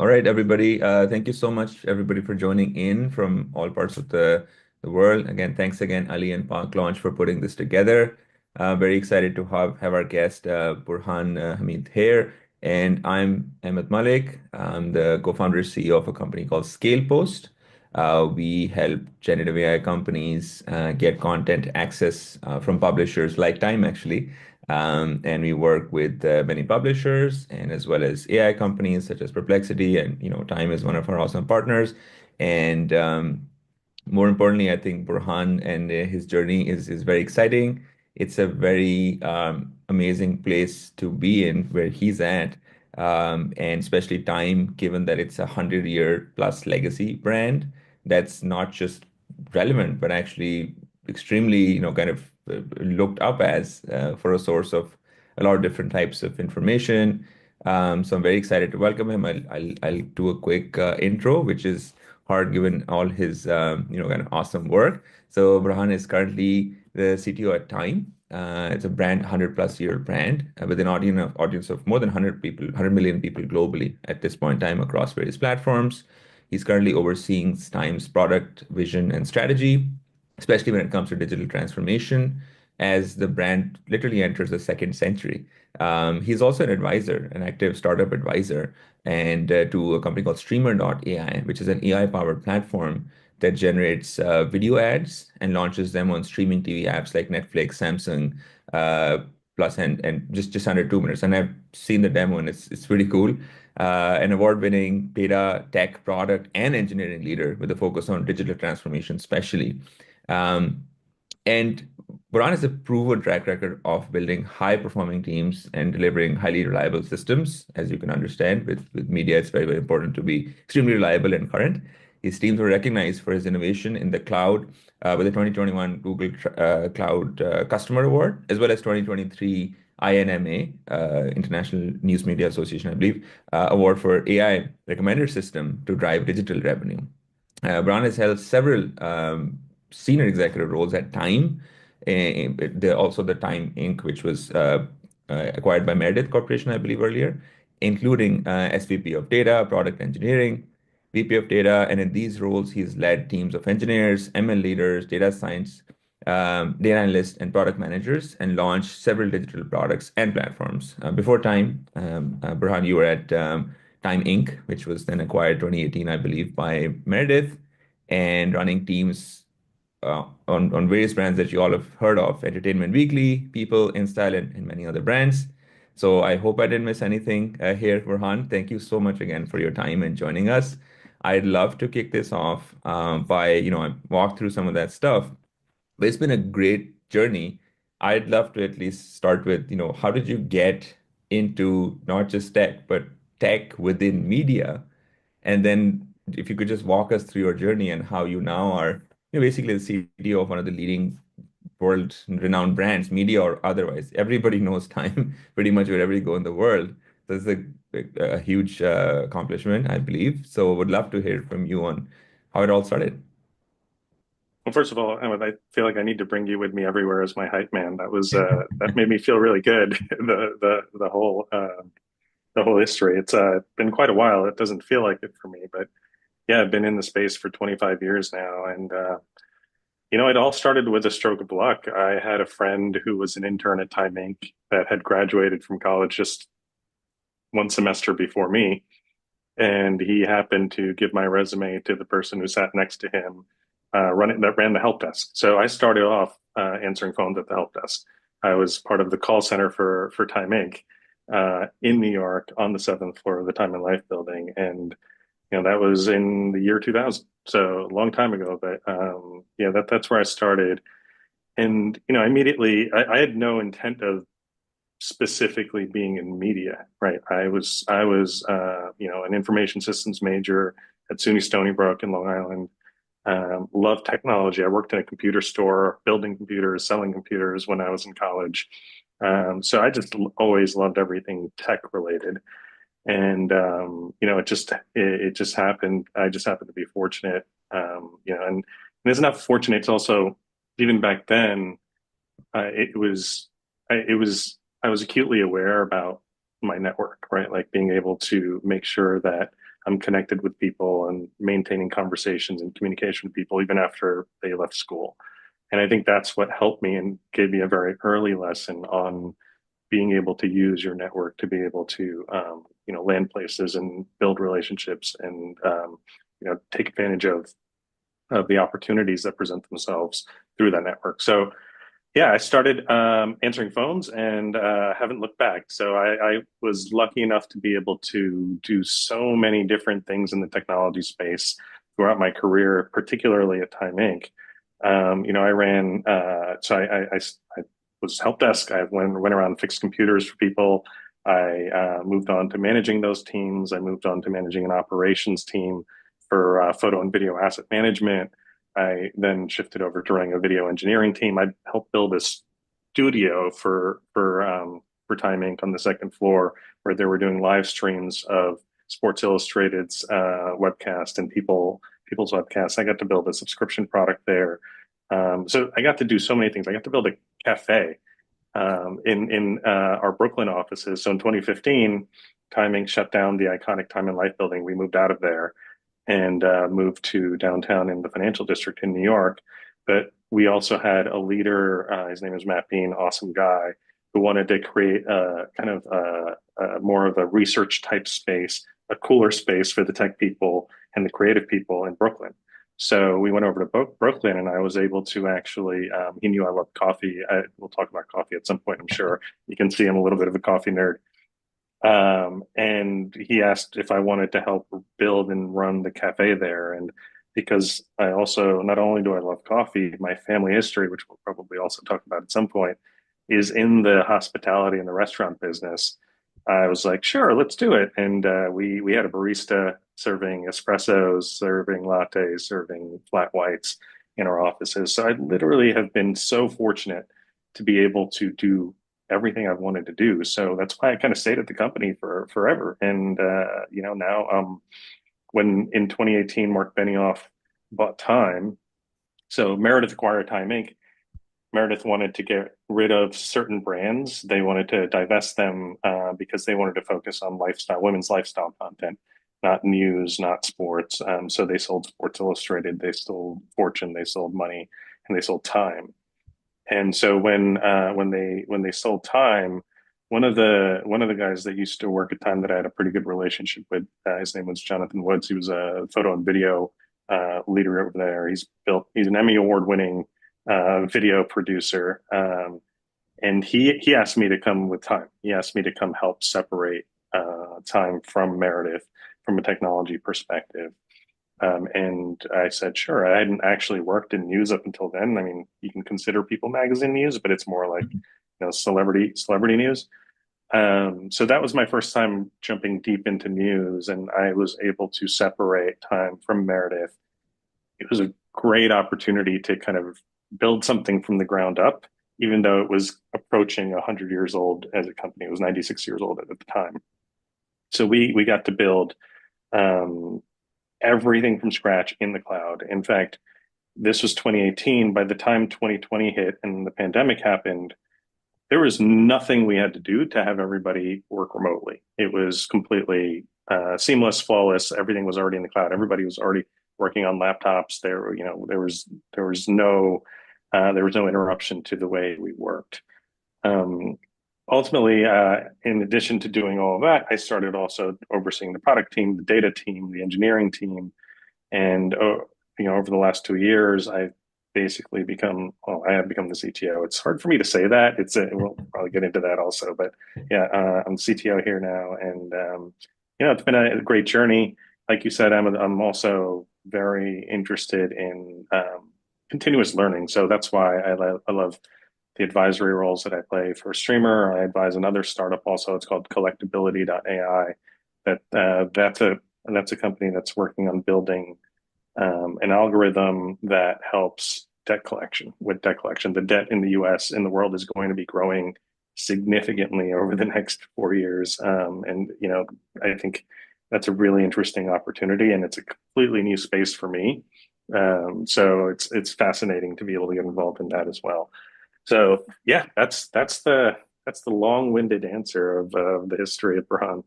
All right, everybody. Thank you so much, everybody, for joining in from all parts of the world. Again, thanks again, Ali and Paklaunch, for putting this together. Very excited to have our guest, Burhan Hamid here. And I'm Ahmed Malik. I'm the co-founder CEO of a company called ScalePost. We help generative AI companies get content access from publishers like Time, actually. And we work with many publishers and as well as AI companies such as Perplexity, and Time is one of our awesome partners. And more importantly, I think Burhan and his journey is very exciting. It's a very amazing place to be in where he's at, and especially Time, given that it's 100-year plus legacy brand that's not just relevant, but actually extremely, kind of looked up as for a source of a lot of different types of information. So I'm very excited to welcome him. I'll do a quick intro, which is hard given all his kind of awesome work. So Burhan is currently the CTO at Time. It's a brand, 100+ year brand with an audience of more than 100 people, 100 million people globally at this point in time across various platforms. He's currently overseeing Time's product vision and strategy, especially when it comes to digital transformation, as the brand literally enters the second century. He's also an advisor, an active startup advisor, and to a company called streamr.ai, which is an AI-powered platform that generates video ads and launches them on streaming TV apps like Netflix, Samsung, Plus, and just under 2 minutes. And I've seen the demo, and it's pretty cool. An award-winning data tech product and engineering leader with a focus on digital transformation, especially. Um, and Buran has a proven track record of building high-performing teams and delivering highly reliable systems. As you can understand, with media, it's very, very important to be extremely reliable and current. His teams were recognized for his innovation in the cloud with the 2021 Google Cloud Customer Award, as well as 2023 INMA, International News Media Association, I believe, award for AI recommender system to drive digital revenue. Brown has held several senior executive roles at Time, also the Time Inc., which was acquired by Meredith Corporation, I believe, earlier, including SVP of Data, Product Engineering, VP of Data, and in these roles, he's led teams of engineers, ML leaders, data science, data analysts, and product managers, and launched several digital products and platforms. Before Time, Burhan, you were at Time Inc., which was then acquired 2018, I believe, by Meredith, and running teams on various brands that you all have heard of: Entertainment Weekly, People, InStyle, and many other brands. So I hope I didn't miss anything here, Burhan. Thank you so much again for your time and joining us. I'd love to kick this off by, I walked through some of that stuff, but it's been a great journey. I'd love to at least start with, how did you get into not just tech, but tech within media? And then if you could just walk us through your journey and how you now are, basically the CTO of one of the leading world-renowned brands, media or otherwise. Everybody knows Time pretty much wherever you go in the world. So it's a huge accomplishment, I believe. So would love to hear from you on how it all started. Well, first of all, Ahmed, I feel like I need to bring you with me everywhere as my hype man. That made me feel really good. The whole history. It's been quite a while. It doesn't feel like it for me, but yeah, I've been in the space for 25 years now, and it all started with a stroke of luck. I had a friend who was an intern at Time Inc. that had graduated from college just one semester before me, and he happened to give my resume to the person who sat next to him, that ran the help desk. So I started off answering phones at the help desk. I was part of the call center for Time Inc. In New York on the seventh floor of the Time and Life building, and that was in the year 2000, so a long time ago. But yeah, that's where I started, and immediately I had no intent of specifically being in media, right? I was an information systems major at SUNY Stony Brook in Long Island. Loved technology. I worked in a computer store, building computers, selling computers when I was in college. So I just always loved everything tech related. And it just happened. I just happened to be fortunate. And it's not fortunate. It's also, even back then, it was it was I was acutely aware about my network, right? Like being able to make sure that I'm connected with people and maintaining conversations and communication with people even after they left school. And I think that's what helped me and gave me a very early lesson on being able to use your network to be able to land places and build relationships and take advantage of the opportunities that present themselves through that network. So yeah, I started answering phones and haven't looked back. So I was lucky enough to be able to do so many different things in the technology space throughout my career, particularly at Time Inc. I ran, so I was help desk. I went around, fixed computers for people. I moved on to managing those teams. I moved on to managing an operations team for photo and video asset management. I then shifted over to running a video engineering team. I helped build a studio for Time Inc. on the second floor, where they were doing live streams of Sports Illustrated's webcast and people's webcasts. I got to build a subscription product there. So I got to do so many things. I got to build a cafe in our Brooklyn offices. So in 2015, Time Inc. shut down the iconic Time and Life building. We moved out of there and moved to downtown in the financial district in New York. But we also had a leader, his name is Matt Bean, awesome guy, who wanted to create a kind of more of a research type space, a cooler space for the tech people and the creative people in Brooklyn. So we went over to Brooklyn, and I was able to actually, he knew I loved coffee. We'll talk about coffee at some point, I'm sure. You can see I'm a little bit of a coffee nerd. And he asked if I wanted to help build and run the cafe there. And because I also, not only do I love coffee, my family history, which we'll probably also talk about at some point, is in the hospitality and the restaurant business. I was like, sure, let's do it. And we had a barista serving espressos, serving lattes, serving flat whites in our offices. So I literally have been so fortunate to be able to do everything I've wanted to do. So that's why I kind of stayed at the company for forever. And now when in 2018 Mark Benioff bought Time, so Meredith acquired Time Inc. Meredith wanted to get rid of certain brands. They wanted to divest them because they wanted to focus on lifestyle, women's lifestyle content, not news, not sports. So they sold Sports Illustrated, they sold Fortune, they sold Money, and they sold Time. And so when they sold Time, one of the guys that used to work at Time that I had a pretty good relationship with, his name was Jonathan Woods. He was a photo and video leader over there. He's an Emmy Award winning video producer. And he asked me to come with Time. He asked me to come help separate Time from Meredith from a technology perspective. And I said, sure. I hadn't actually worked in news up until then. I mean, you can consider People Magazine news, but it's more like, celebrity news. So that was my first time jumping deep into news, and I was able to separate Time from Meredith. It was a great opportunity to kind of build something from the ground up, even though it was approaching 100 years old as a company. It was 96 years old at the time. So we got to build everything from scratch in the cloud. In fact, this was 2018. By the time 2020 hit and the pandemic happened, there was nothing we had to do to have everybody work remotely. It was completely seamless, flawless. Everything was already in the cloud. Everybody was already working on laptops. There was no interruption to the way we worked. Ultimately, in addition to doing all of that, I started also overseeing the product team, the data team, the engineering team, and over the last 2 years, I have become the CTO. It's hard for me to say that. We'll probably get into that also, but yeah, I'm the CTO here now, and it's been a great journey. Like you said, I'm also very interested in continuous learning, so that's why I love the advisory roles that I play for Streamer. I advise another startup also. It's called collectability.ai. That's a company that's working on building an algorithm that helps debt collection. The debt in the US, in the world, is going to be growing significantly over the next 4 years. And I think that's a really interesting opportunity, and it's a completely new space for me. So it's fascinating to be able to get involved in that as well. So yeah, that's the long-winded answer of the history of Burhan.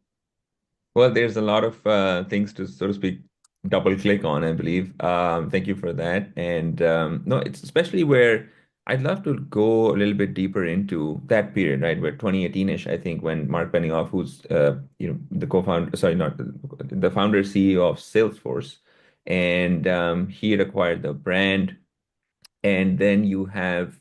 Well, there's a lot of things to, so to speak, double click on, I believe. Thank you for that. And no, it's especially where I'd love to go a little bit deeper into that period, right? Where 2018-ish, I think, when Mark Benioff, who's the co-founder, sorry, not the founder CEO of Salesforce, and he had acquired the brand, and then you have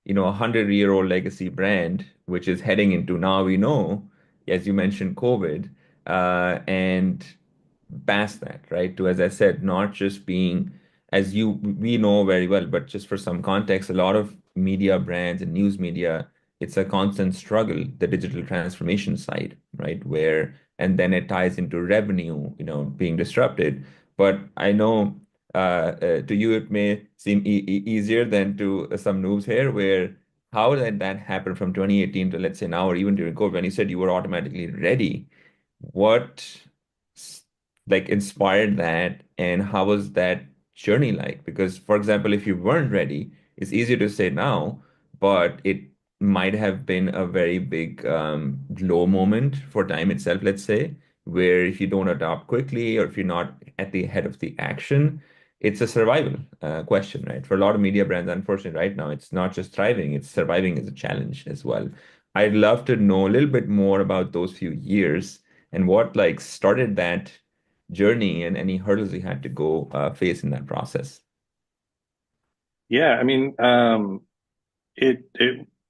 a 100-year-old legacy brand, which is heading into now we know, as you mentioned, COVID, and past that, right? To, as I said, not just being, as we know very well, but just for some context, a lot of media brands and news media, it's a constant struggle, the digital transformation side, right? And then it ties into revenue, being disrupted. But I know to you, it may seem easier than to some noobs here, where how did that happen from 2018 to, let's say, now, or even during COVID, when you said you were automatically ready? What s- like inspired that, and how was that journey like? Because, for example, if you weren't ready, it's easier to say now, but it might have been a very big low moment for time itself, let's say, where if you don't adopt quickly or if you're not at the head of the action, it's a survival question, right? For a lot of media brands, unfortunately, right now, it's not just thriving, it's surviving as a challenge as well. I'd love to know a little bit more about those few years and what like started that journey and any hurdles you had to go face in that process. Yeah, I mean, it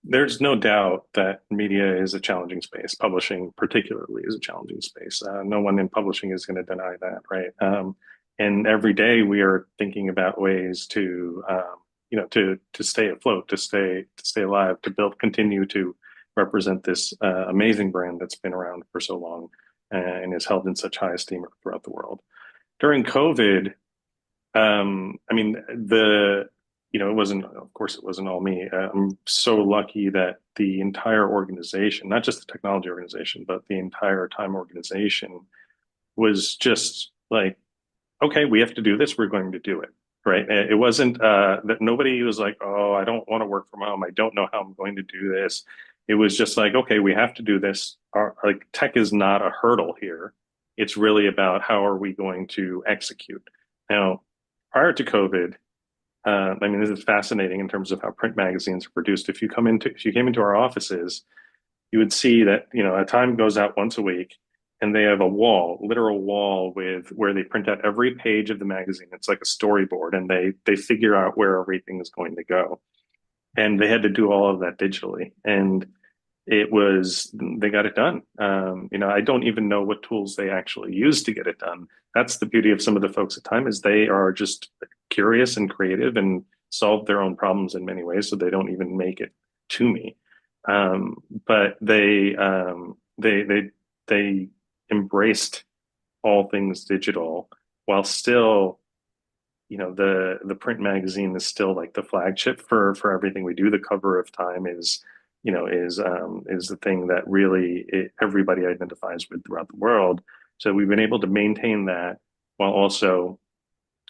there's no doubt that media is a challenging space. Publishing, particularly, is a challenging space. No one in publishing is going to deny that, right? And every day we are thinking about ways to, to stay afloat, to stay alive, to build, continue to represent this amazing brand that's been around for so long and is held in such high esteem throughout the world. During COVID, I mean, it wasn't, of course, it wasn't all me. I'm so lucky that the entire organization, not just the technology organization, but the entire time organization was just like, okay, we have to do this. We're going to do it. Right. It wasn't that nobody was like, oh, I don't want to work from home. I don't know how I'm going to do this. It was just like, okay, we have to do this. Like tech is not a hurdle here. It's really about how are we going to execute. Now, prior to COVID, I mean, this is fascinating in terms of how print magazines are produced. If you came into our offices, you would see that, a time goes out once a week and they have a wall, literal wall with where they print out every page of the magazine. It's like a storyboard and they figure out where everything is going to go. And they had to do all of that digitally. And they got it done. I don't even know what tools they actually use to get it done. That's the beauty of some of the folks at Time is they are just curious and creative and solve their own problems in many ways. So they don't even make it to me. But they embraced all things digital while still, the print magazine is still like the flagship for everything we do. The cover of Time is the thing that really everybody identifies with throughout the world. So we've been able to maintain that while also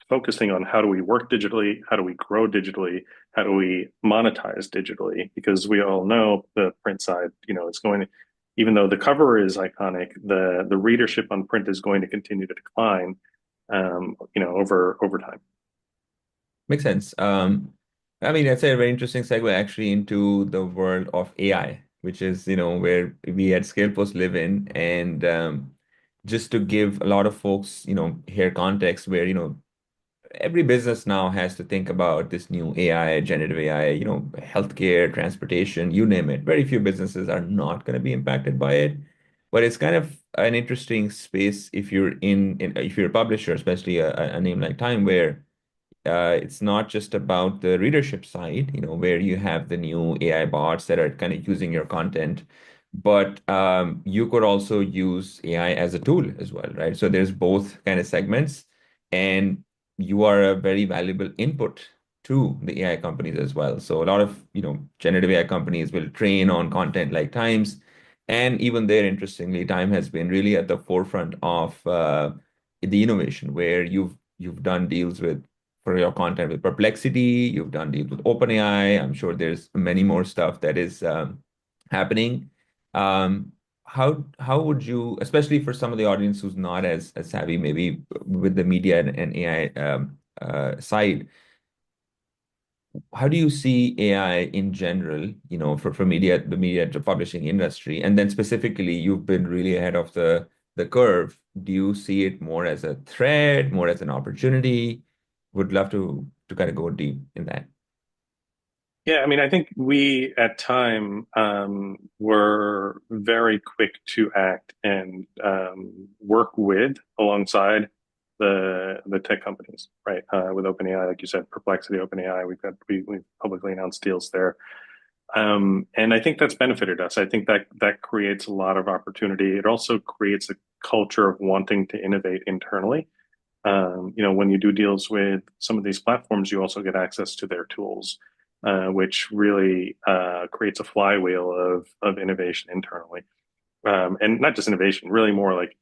focusing on how do we work digitally, how do we grow digitally, how do we monetize digitally? Because we all know the print side, it's going to, even though the cover is iconic, the readership on print is going to continue to decline, over time. Makes sense. I mean, that's a very interesting segue actually into the world of AI, which is, where we at ScalePost live in. And just to give a lot of folks, here context where, every business now has to think about this new AI, generative AI, healthcare, transportation, you name it. Very few businesses are not going to be impacted by it. But it's kind of an interesting space if you're if you're a publisher, especially a name like Time, where it's not just about the readership side, where you have the new AI bots that are kind of using your content, but you could also use AI as a tool as well, right? So there's both kind of segments, and you are a very valuable input to the AI companies as well. So a lot of, generative AI companies will train on content like Times, and even there, interestingly, Time has been really at the forefront of the innovation, where you've done deals with for your content with Perplexity. You've done deals with OpenAI. I'm sure there's many more stuff that is happening. Um, how would you, especially for some of the audience who's not as savvy, maybe with the media and AI side, how do you see AI in general, for media, the media publishing industry? And then specifically, you've been really ahead of the curve. Do you see it more as a threat, more as an opportunity? Would love to kind of go deep in that. Yeah, I mean, I think we at time were very quick to act and work with alongside the tech companies, right? With OpenAI, like you said, Perplexity, OpenAI, we've publicly announced deals there, and I think that's benefited us. I think that creates a lot of opportunity. It also creates a culture of wanting to innovate internally. When you do deals with some of these platforms, you also get access to their tools, which really creates a flywheel of innovation internally. And not just innovation, really more like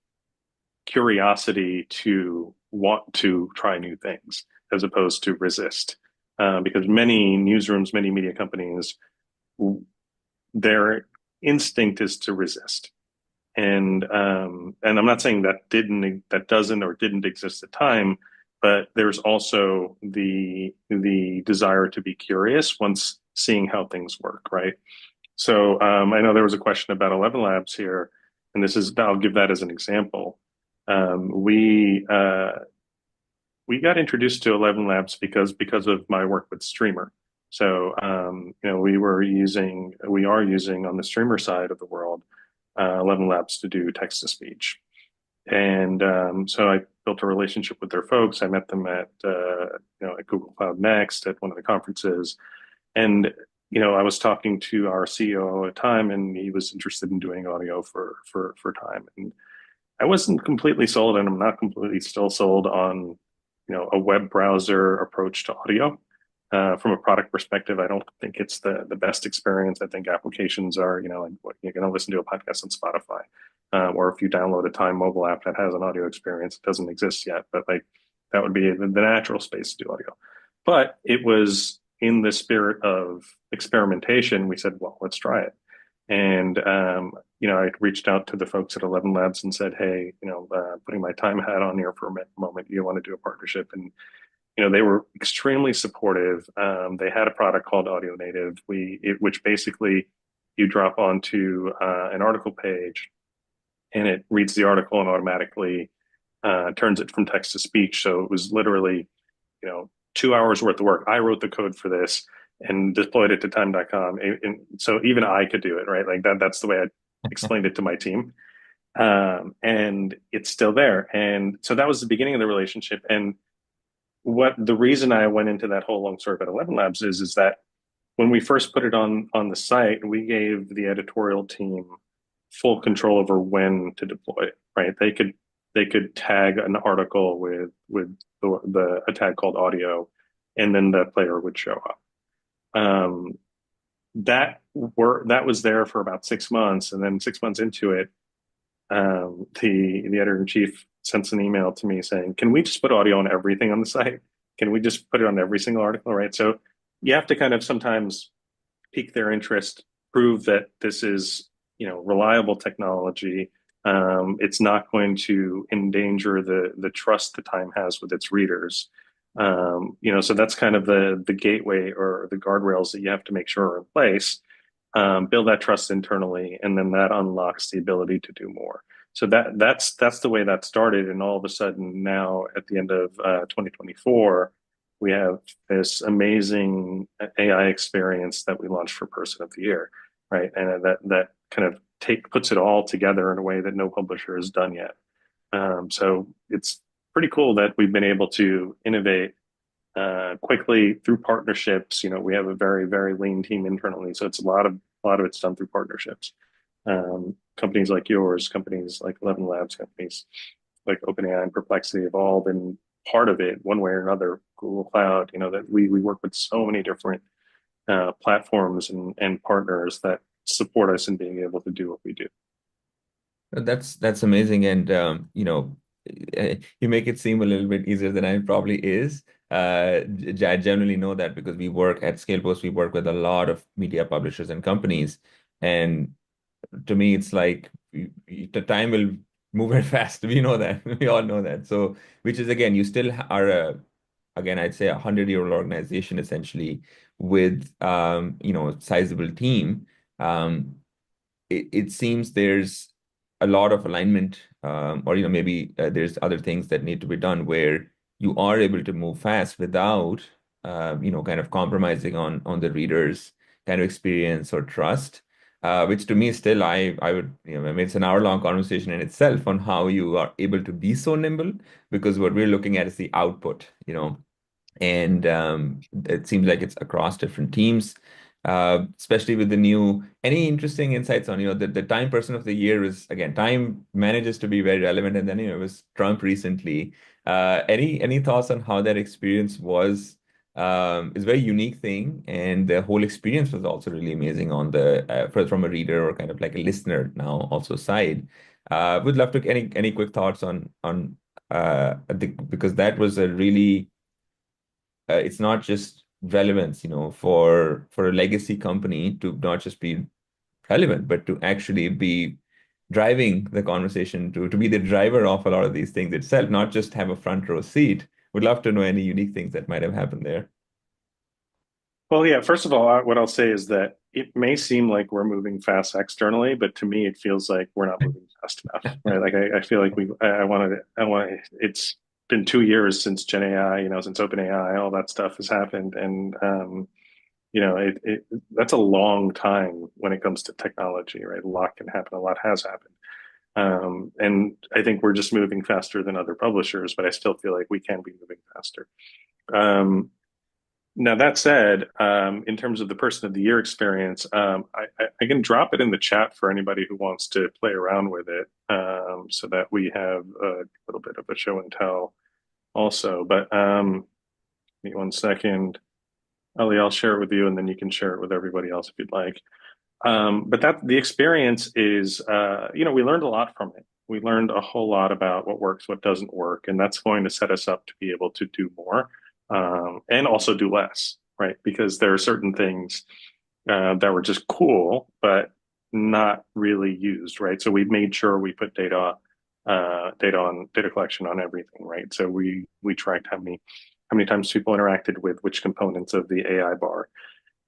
curiosity to want to try new things as opposed to resist. Because many newsrooms, many media companies, their instinct is to resist. And I'm not saying that doesn't or didn't exist at the time, but there's also the desire to be curious once seeing how things work, right? So I know there was a question about 11 Labs here, and I'll give that as an example. We got introduced to 11 Labs because of my work with Streamer. So we are using on the Streamer side of the world 11 Labs to do text to speech. And so I built a relationship with their folks. I met them at Google Cloud Next at one of the conferences. And, I was talking to our CEO at the time, and he was interested in doing audio for time. And I wasn't completely sold, and I'm not completely still sold on, a web browser approach to audio. From a product perspective, I don't think it's the best experience. I think applications are, like you're going to listen to a podcast on Spotify, or if you download a Time mobile app that has an audio experience, it doesn't exist yet, but like that would be the natural space to do audio. But it was in the spirit of experimentation. We said, well, let's try it. And I reached out to the folks at 11 Labs and said, hey, putting my time hat on here for a moment, you want to do a partnership? And they were extremely supportive. They had a product called Audio Native, which basically you drop onto an article page, and it reads the article and automatically turns it from text to speech. So it was literally, 2 hours worth of work. I wrote the code for this and deployed it to time.com. And so even I could do it, right? Like that's the way I explained it to my team. And it's still there. And so that was the beginning of the relationship. And the reason I went into that whole long story about 11 Labs is that when we first put it on the site, we gave the editorial team full control over when to deploy it, right? They could tag an article with a tag called audio, and then the player would show up. That was there for about 6 months, and then 6 months into it, the editor in chief sends an email to me saying, "Can we just put audio on everything on the site? Can we just put it on every single article?" Right? So you have to kind of sometimes pique their interest, prove that this is reliable technology. It's not going to endanger the trust the Time has with its readers. So that's kind of the gateway or the guardrails that you have to make sure are in place. Build that trust internally, and then that unlocks the ability to do more. So that's the way that started, and all of a sudden now at the end of 2024, we have this amazing AI experience that we launched for Person of the Year, right? And that kind of puts it all together in a way that no publisher has done yet. So it's pretty cool that we've been able to innovate quickly through partnerships. We have a very, very lean team internally, so it's a lot of it's done through partnerships. Companies like yours, companies like 11 Labs, companies like OpenAI and Perplexity have all been part of it one way or another. Google Cloud, that we work with so many different platforms and partners that support us in being able to do what we do. That's amazing, and you make it seem a little bit easier than it probably is. I generally know that because we work at ScalePost, we work with a lot of media publishers and companies, and to me, it's like the time will move very fast. We know that. We all know that. So, which is again, you still are again, I'd say 100-year-old organization essentially with sizable team. Um, it seems there's a lot of alignment, or maybe there's other things that need to be done where you are able to move fast without kind of compromising on the reader's kind of experience or trust. Which to me still I would, I mean, it's an hour-long conversation in itself on how you are able to be so nimble, because what we're looking at is the output, and it seems like it's across different teams, especially with the new. Any interesting insights on, the Time Person of the Year is, again, time manages to be very relevant, and then, it was Trump recently. Any thoughts on how that experience was? It's a very unique thing, and the whole experience was also really amazing on the from a reader or kind of like a listener now also side. Would love to any quick thoughts on because that was a really it's not just relevance, for a legacy company to not just be relevant, but to actually be driving the conversation, to be the driver of a lot of these things itself, not just have a front row seat. Would love to know any unique things that might have happened there. Well, yeah, first of all, what I'll say is that it may seem like we're moving fast externally, but to me, it feels like we're not moving fast enough, right? Like I feel like it's been 2 years since GenAI, since OpenAI, all that stuff has happened. And, that's a long time when it comes to technology, right? A lot can happen, a lot has happened. And I think we're just moving faster than other publishers, but I still feel like we can be moving faster. Now, that said, in terms of the Person of the Year experience, I can drop it in the chat for anybody who wants to play around with it, so that we have a little bit of a show and tell also. But give me 1 second. Ali, I'll share it with you, and then you can share it with everybody else if you'd like. But the experience is, we learned a lot from it. We learned a whole lot about what works, what doesn't work, and that's going to set us up to be able to do more, and also do less, right? Because there are certain things that were just cool, but not really used, right? So we made sure we put data collection on everything, right? So we tracked how many times people interacted with which components of the AI bar.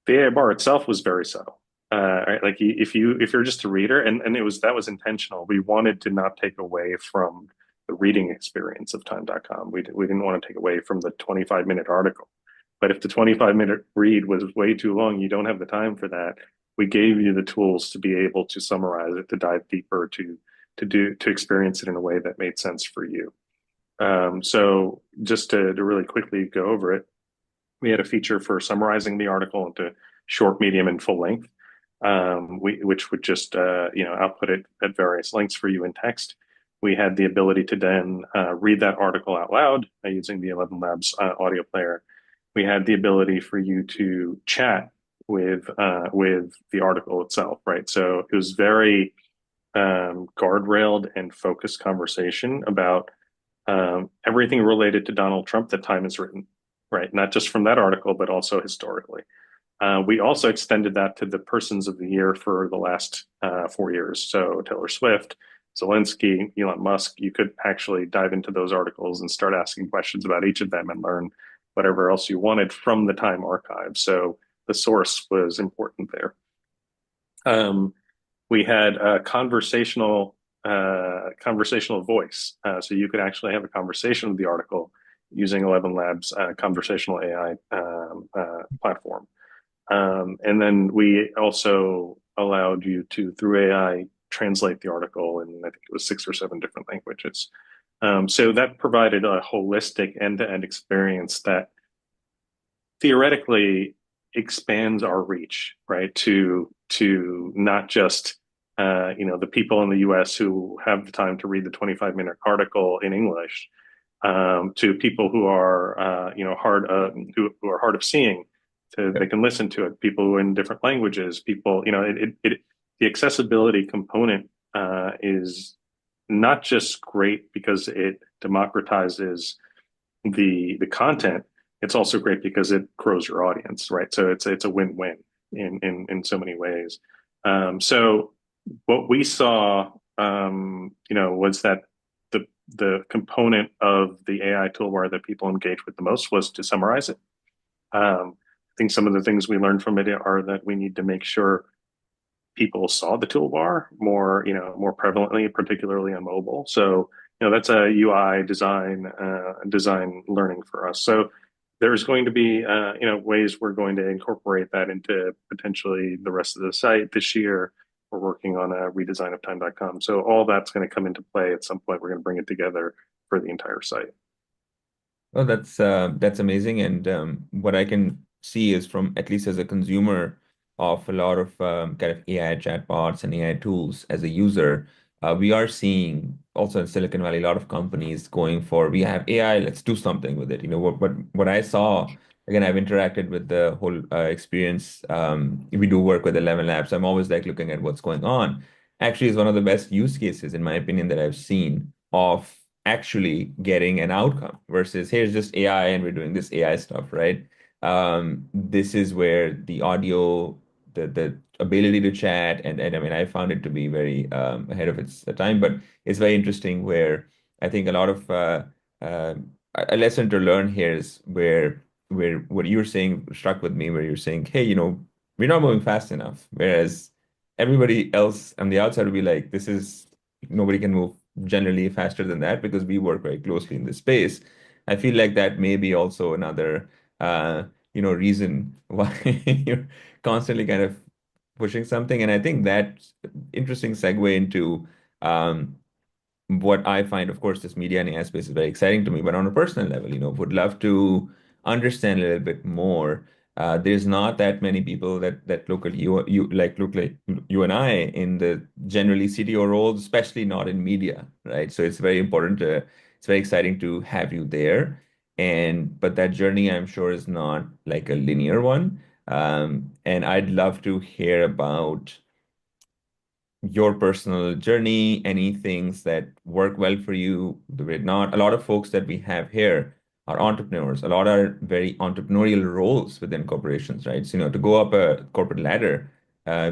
The AI bar itself was very subtle. Right? Like if you're just a reader, and that was intentional. We wanted to not take away from the reading experience of time.com. We didn't want to take away from the 25-minute article. But if the 25-minute read was way too long, you don't have the time for that. We gave you the tools to be able to summarize it, to dive deeper, to experience it in a way that made sense for you. So just to really quickly go over it, we had a feature for summarizing the article into short, medium, and full length, which would just output it at various lengths for you in text. We had the ability to then read that article out loud using the 11 Labs audio player. We had the ability for you to chat with the article itself, right? So it was very guardrailed and focused conversation about everything related to Donald Trump that Time has written, right? Not just from that article, but also historically. We also extended that to the Persons of the Year for the last 4 years. So Taylor Swift, Zelensky, Elon Musk, you could actually dive into those articles and start asking questions about each of them and learn whatever else you wanted from the Time archive. So the source was important there. We had a conversational voice. So you could actually have a conversation with the article using 11 Labs conversational AI platform. And then we also allowed you to, through AI, translate the article in, I think it was 6 or 7 different languages. So that provided a holistic end-to-end experience that theoretically expands our reach, right? To not just the people in the U.S. who have the time to read the 25-minute article in English, to people who are who are hard of seeing, they can listen to it. People who are in different languages, people, the accessibility component is not just great because it democratizes the content. It's also great because it grows your audience, right? So it's a win-win in so many ways. So what we saw was that the component of the AI toolbar that people engage with the most was to summarize it. I think some of the things we learned from it are that we need to make sure people saw the toolbar more, more prevalently, particularly on mobile. So, that's a UI design learning for us. So there's going to be, ways we're going to incorporate that into potentially the rest of the site this year. We're working on a redesign of time.com. So all that's going to come into play at some point. We're going to bring it together for the entire site. Oh, that's amazing. And what I can see is from at least as a consumer of a lot of kind of AI chatbots and AI tools as a user, we are seeing also in Silicon Valley a lot of companies going for we have AI, let's do something with it. What I saw again, I've interacted with the whole experience. We do work with 11 Labs. I'm always like looking at what's going on. Actually, is one of the best use cases in my opinion that I've seen of actually getting an outcome versus here's just AI and we're doing this AI stuff, right? This is where the audio, the ability to chat, and I mean, I found it to be very ahead of its time, but it's very interesting where I think a lot of uh, a lesson to learn here is where what you're saying struck with me, where you're saying, hey, we're not moving fast enough, whereas everybody else on the outside will be like, this is nobody can move generally faster than that because we work very closely in this space. I feel like that may be also another reason why you're constantly kind of pushing something. And I think that's interesting segue into what I find, of course, this media and AI space is very exciting to me, but on a personal level, would love to understand a little bit more. There's not that many people that look like you and I in the generally CTO roles, especially not in media, right? So it's very exciting to have you there. But that journey, I'm sure, is not like a linear one. And I'd love to hear about your personal journey, any things that work well for you, the way not. A lot of folks that we have here are entrepreneurs. A lot are very entrepreneurial roles within corporations, right? So, to go up a corporate ladder,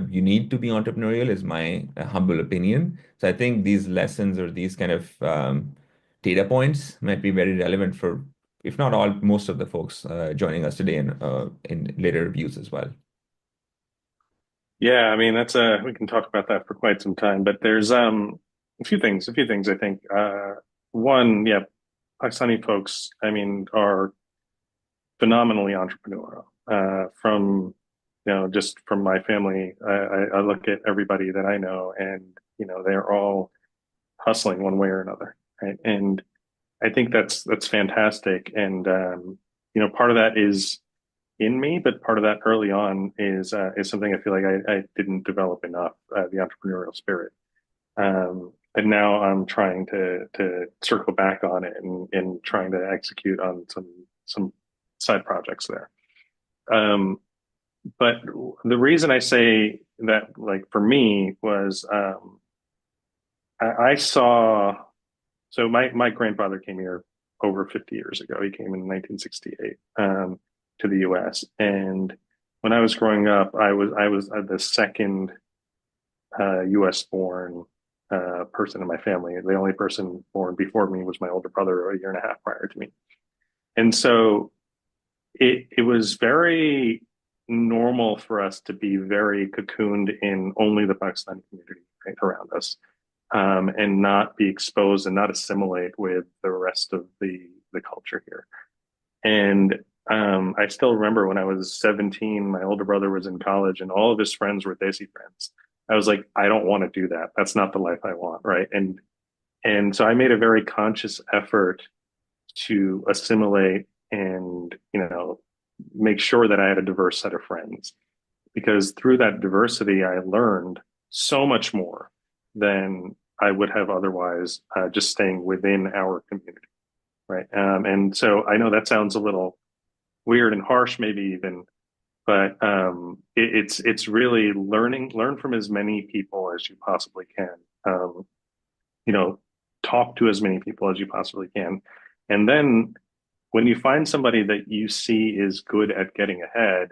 you need to be entrepreneurial, is my humble opinion. So I think these lessons or these kind of data points might be very relevant for, if not all, most of the folks joining us today in later reviews as well. Yeah, I mean that's we can talk about that for quite some time, but there's a few things I think. One, yeah, Pakistani folks, I mean, are phenomenally entrepreneurial. From just from my family, I look at everybody that I know, and they're all hustling one way or another, right? And I think that's fantastic. And part of that is in me, but part of that early on is something I feel like I didn't develop enough, the entrepreneurial spirit. And now I'm trying to circle back on it and trying to execute on some side projects there. Um, but the reason I say that, like for me, was I saw. So my grandfather came here over 50 years ago. He came in 1968 to the U.S. And when I was growing up, I was the second U.S. born person in my family. The only person born before me was my older brother, a year and a half prior to me. And so it was very normal for us to be very cocooned in only the Pakistani community right around us, and not be exposed and not assimilate with the rest of the culture here. And I still remember when I was 17, my older brother was in college, and all of his friends were Desi friends. I was like, I don't want to do that. That's not the life I want, right? And so I made a very conscious effort to assimilate and make sure that I had a diverse set of friends, because through that diversity I learned so much more than I would have otherwise, just staying within our community, right? And so I know that sounds a little weird and harsh, maybe even, but it's really learn from as many people as you possibly can. Um, you know, Talk to as many people as you possibly can, and then when you find somebody that you see is good at getting ahead,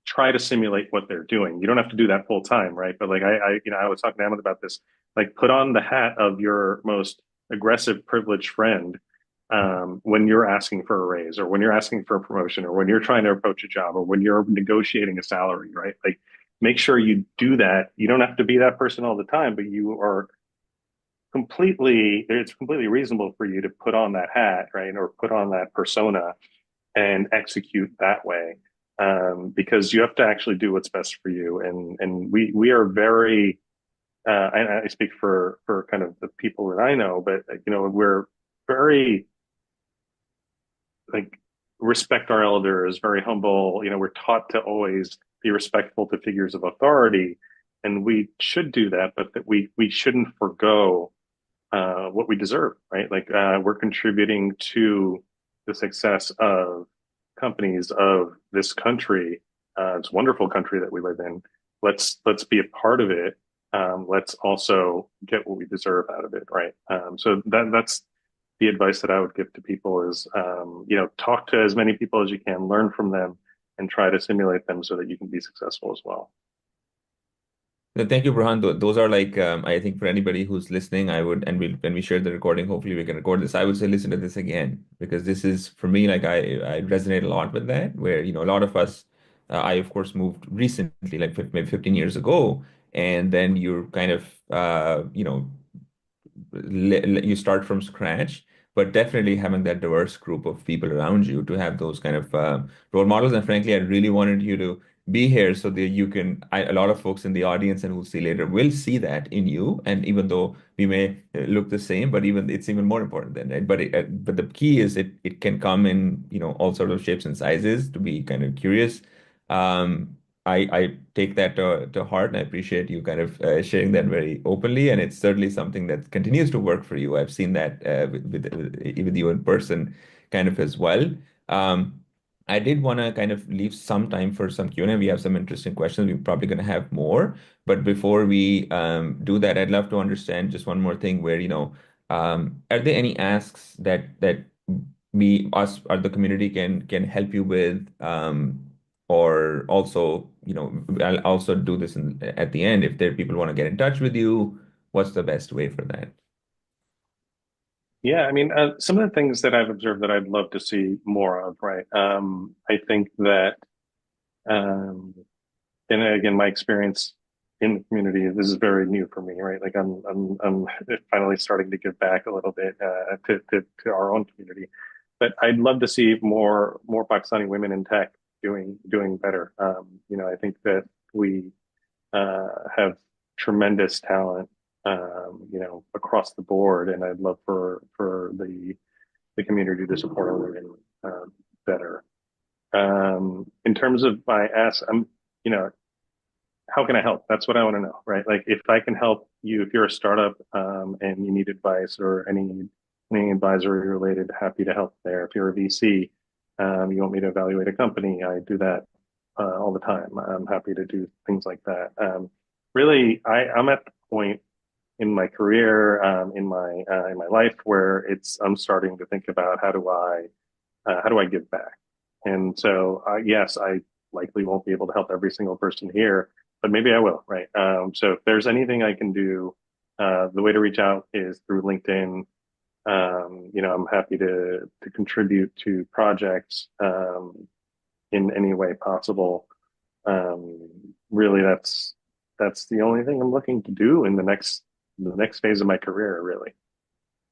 try to simulate what they're doing. You don't have to do that full time, right? But like I was talking to Ahmed about this. Like put on the hat of your most aggressive, privileged friend when you're asking for a raise or when you're asking for a promotion or when you're trying to approach a job or when you're negotiating a salary, right? Like make sure you do that. You don't have to be that person all the time, but you are it's completely reasonable for you to put on that hat, right? Or put on that persona and execute that way. Because you have to actually do what's best for you. And we are very, and I speak for kind of the people that I know, but we're very like respect our elders, very humble. We're taught to always be respectful to figures of authority, and we should do that, but that we shouldn't forego what we deserve, right? Like we're contributing to the success of companies of this country, this wonderful country that we live in. Let's be a part of it. Let's also get what we deserve out of it, right? So that's the advice that I would give to people is, talk to as many people as you can, learn from them, and try to simulate them so that you can be successful as well. No, thank you, Burhan. Those are like, I think for anybody who's listening, I would, and when we share the recording, hopefully we can record this. I would say listen to this again because this is for me, like I resonate a lot with that, where, a lot of us, I of course moved recently, like maybe 15 years ago, and then you're kind of, you start from scratch, but definitely having that diverse group of people around you to have those kind of role models. And frankly, I really wanted you to be here so that you can, a lot of folks in the audience and who'll see later will see that in you. And even though we may look the same, but even it's even more important than that. But the key is it can come in, all sorts of shapes and sizes to be kind of curious. I take that to heart, and I appreciate you kind of sharing that very openly. And it's certainly something that continues to work for you. I've seen that with you in person, kind of as well. Um, I did want to kind of leave some time for some Q&A. We have some interesting questions. We're probably going to have more, but before we do that, I'd love to understand just one more thing. Where are there any asks that we us or the community can help you with? Or also, I'll also do this at the end. If there people want to get in touch with you, what's the best way for that? Yeah, I mean, some of the things that I've observed that I'd love to see more of, right? I think that, um, and again, my experience in the community, this is very new for me, right? Like I'm finally starting to give back a little bit to our own community, but I'd love to see more Pakistani women in tech doing better. I think that we have tremendous talent, across the board, and I'd love for the community to support our women better. In terms of my ask, you know, how can I help? That's what I want to know, right? Like if I can help you, if you're a startup and you need advice or any advisory related, happy to help there. If you're a VC, you want me to evaluate a company, I do that all the time. I'm happy to do things like that. Really, I'm at the point in my career, in my life where I'm starting to think about how do I give back? And so, yes, I likely won't be able to help every single person here, but maybe I will, right? So if there's anything I can do, the way to reach out is through LinkedIn. I'm happy to contribute to projects in any way possible. Really, that's the only thing I'm looking to do in the next phase of my career, really.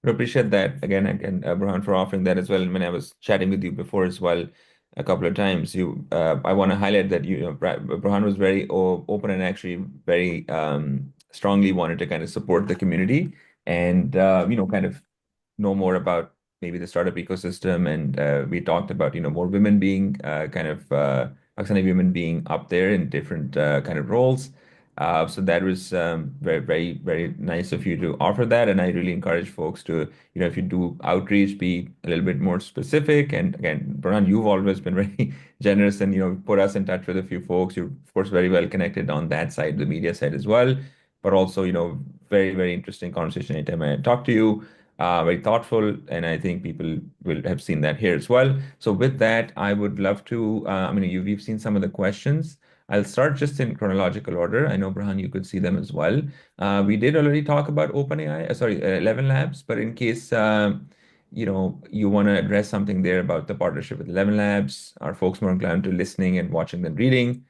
I appreciate that again, Burhan, for offering that as well. And when I was chatting with you before as well, a couple of times, I want to highlight that Burhan was very open and actually very strongly wanted to kind of support the community and kind of know more about maybe the startup ecosystem. And we talked about more women being kind of Pakistani women being up there in different kind of roles. So that was very, very, very nice of you to offer that. And I really encourage folks to, if you do outreach, be a little bit more specific. And again, Burhan, you've always been very generous and, put us in touch with a few folks. You're, of course, very well connected on that side, the media side as well. But also, very, very interesting conversation anytime I talk to you. Very thoughtful, and I think people will have seen that here as well. So with that, I would love to, we've seen some of the questions. I'll start just in chronological order. I know, Burhan, you could see them as well. We did already talk about OpenAI, sorry, 11 Labs, but in case you want to address something there about the partnership with 11 Labs, are folks more inclined to listening and watching than reading?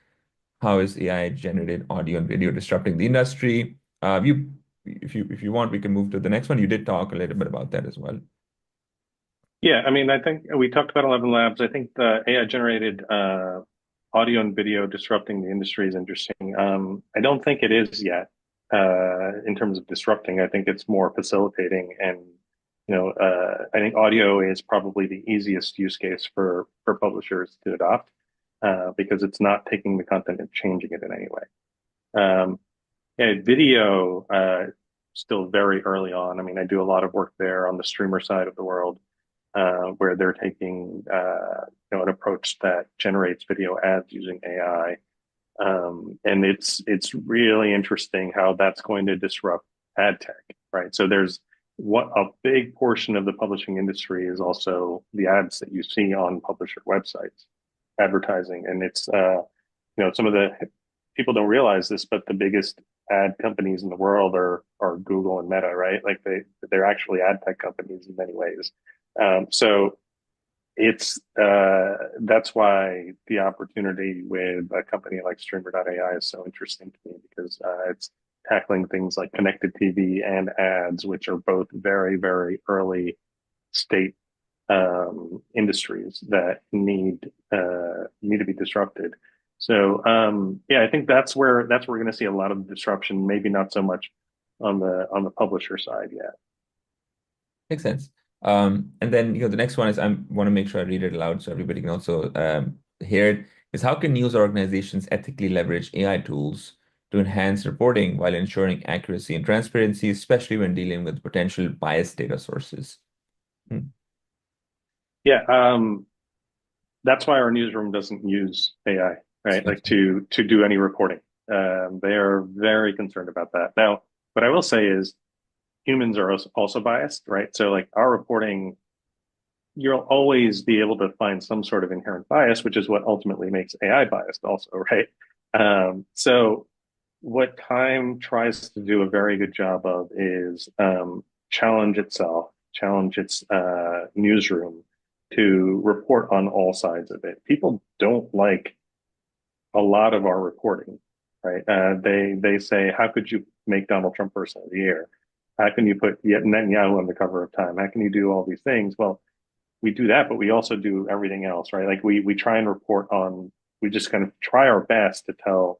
How is AI generated audio and video disrupting the industry? If you want, we can move to the next one. You did talk a little bit about that as well. Yeah, I mean, I think we talked about 11 Labs. I think the AI generated audio and video disrupting the industry is interesting. I don't think it is yet in terms of disrupting. I think it's more facilitating, and I think audio is probably the easiest use case for publishers to adopt because it's not taking the content and changing it in any way. Yeah, video still very early on. I mean, I do a lot of work there on the streamer side of the world where they're taking an approach that generates video ads using AI, and it's really interesting how that's going to disrupt ad tech, right? So there's what a big portion of the publishing industry is also the ads that you see on publisher websites, advertising, and it's some of the people don't realize this, but the biggest ad companies in the world are Google and Meta, right? Like they're actually ad tech companies in many ways. So it's that's why the opportunity with a company like streamr.ai is so interesting to me because it's tackling things like connected TV and ads, which are both very, very early state industries that need to be disrupted. So yeah, I think that's where we're going to see a lot of disruption. Maybe not so much on the publisher side yet. Makes sense. And then the next one is I want to make sure I read it aloud so everybody can also hear it. Is how can news organizations ethically leverage AI tools to enhance reporting while ensuring accuracy and transparency, especially when dealing with potential biased data sources? Hmm. Yeah, that's why our newsroom doesn't use AI, right? Like to do any reporting. They are very concerned about that. Now, what I will say is humans are also biased, right? So like our reporting, you'll always be able to find some sort of inherent bias, which is what ultimately makes AI biased also, right? So what Time tries to do a very good job of is challenge itself, challenge its newsroom to report on all sides of it. People don't like a lot of our reporting, right? They say, how could you make Donald Trump person of the year? How can you put Netanyahu on the cover of Time? How can you do all these things? Well, we do that, but we also do everything else, right? Like we try and report on. We just kind of try our best to